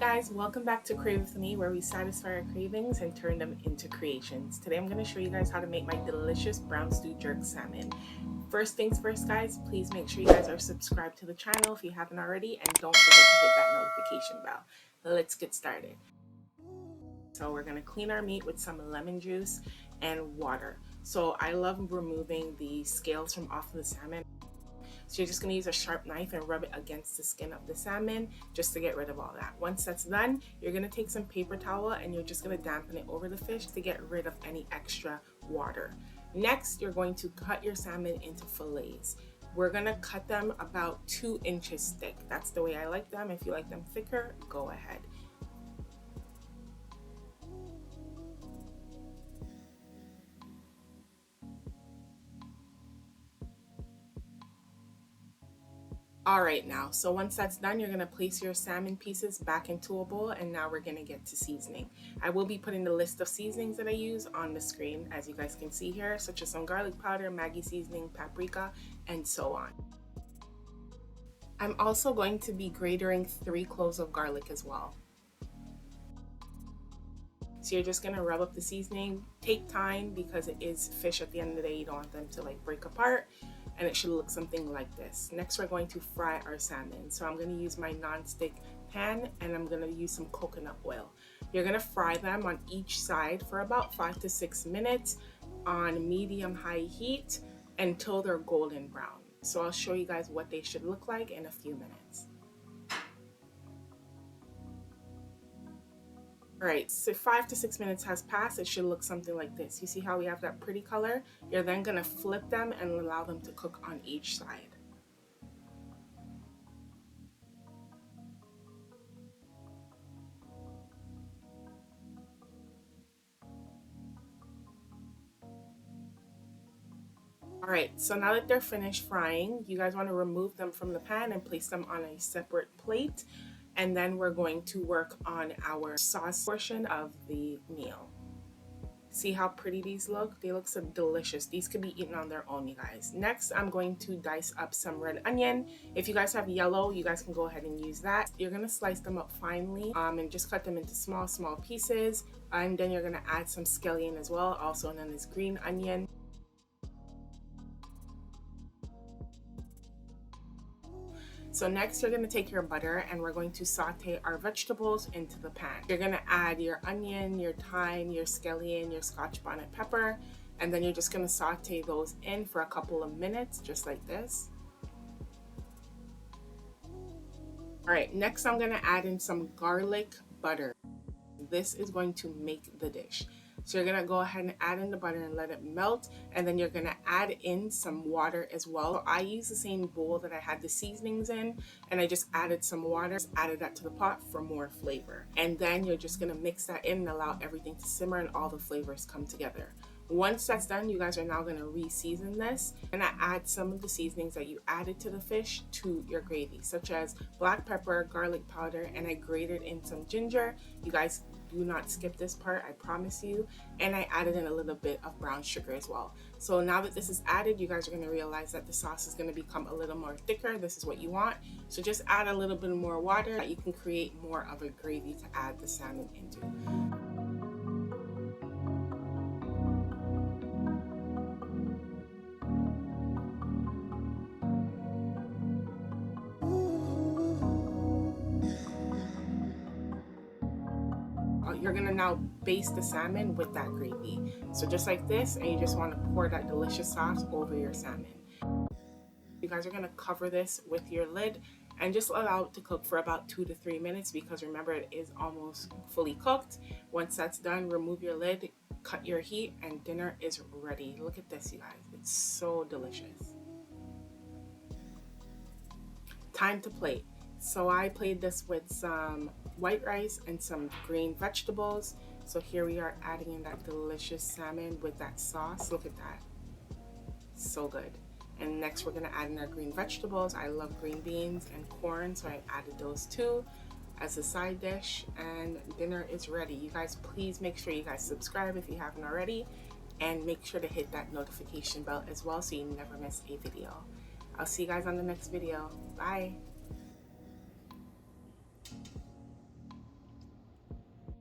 guys, welcome back to Crave with me, where we satisfy our cravings and turn them into creations. Today I'm going to show you guys how to make my delicious brown stew jerk salmon. First things first, guys, please make sure you guys are subscribed to the channel if you haven't already, and don't forget to hit that notification bell. Let's get started. So we're going to clean our meat with some lemon juice and water. So I love removing the scales from off of the salmon. So you're just going to use a sharp knife and rub it against the skin of the salmon just to get rid of all that. Once that's done, you're going to take some paper towel and you're just going to dampen it over the fish to get rid of any extra water. Next, you're going to cut your salmon into fillets. We're going to cut them about 2 inches thick. That's the way I like them. If you like them thicker, go ahead. Alright, now, so once that's done, you're going to place your salmon pieces back into a bowl, and now we're going to get to seasoning. I will be putting the list of seasonings that I use on the screen, as you guys can see here, such as some garlic powder, Maggi seasoning, paprika, and so on. I'm also going to be grating 3 cloves of garlic as well. So you're just going to rub up the seasoning. Take time because it is fish at the end of the day. You don't want them to like break apart. And it should look something like this. Next, we're going to fry our salmon. So I'm going to use my non-stick pan and I'm going to use some coconut oil. You're going to fry them on each side for about 5 to 6 minutes on medium-high heat until they're golden brown. So I'll show you guys what they should look like in a few minutes. Alright, so 5 to 6 minutes has passed. It should look something like this. You see how we have that pretty color? You're then going to flip them and allow them to cook on each side. Alright, so now that they're finished frying, you guys want to remove them from the pan and place them on a separate plate. And then we're going to work on our sauce portion of the meal. See how pretty these look? They look so delicious. These could be eaten on their own, you guys. Next, I'm going to dice up some red onion. If you guys have yellow, you guys can go ahead and use that. You're going to slice them up finely and just cut them into small pieces. And then you're going to add some scallion as well, also known as green onion. So next, you're going to take your butter and we're going to saute our vegetables into the pan. You're going to add your onion, your thyme, your scallion, your Scotch bonnet pepper, and then you're just going to saute those in for a couple of minutes, just like this. All right, next I'm going to add in some garlic butter. This is going to make the dish. So you're going to go ahead and add in the butter and let it melt, and then you're going to add in some water as well. So I use the same bowl that I had the seasonings in, and I just added some water, added that to the pot for more flavor. And then you're just going to mix that in and allow everything to simmer and all the flavors come together. Once that's done, you guys are now going to re-season this, and I add some of the seasonings that you added to the fish to your gravy, such as black pepper, garlic powder, and I grated in some ginger. You guys do not skip this part, I promise you. And I added in a little bit of brown sugar as well. So now that this is added, you guys are going to realize that the sauce is going to become a little more thicker. This is what you want. So just add a little bit more water that you can create more of a gravy to add the salmon into. You're gonna now baste the salmon with that gravy. So just like this, and you just want to pour that delicious sauce over your salmon. You guys are gonna cover this with your lid and just allow it to cook for about 2 to 3 minutes, because remember, it is almost fully cooked. Once that's done, remove your lid, cut your heat, and dinner is ready. Look at this, you guys. It's so delicious. Time to plate. So I played this with some white rice and some green vegetables. So here we are adding in that delicious salmon with that sauce. Look at that. So good. And next we're going to add in our green vegetables. I love green beans and corn, so I added those too as a side dish, and dinner is ready. You guys, please make sure you guys subscribe if you haven't already, and make sure to hit that notification bell as well so you never miss a video. I'll see you guys on the next video. Bye.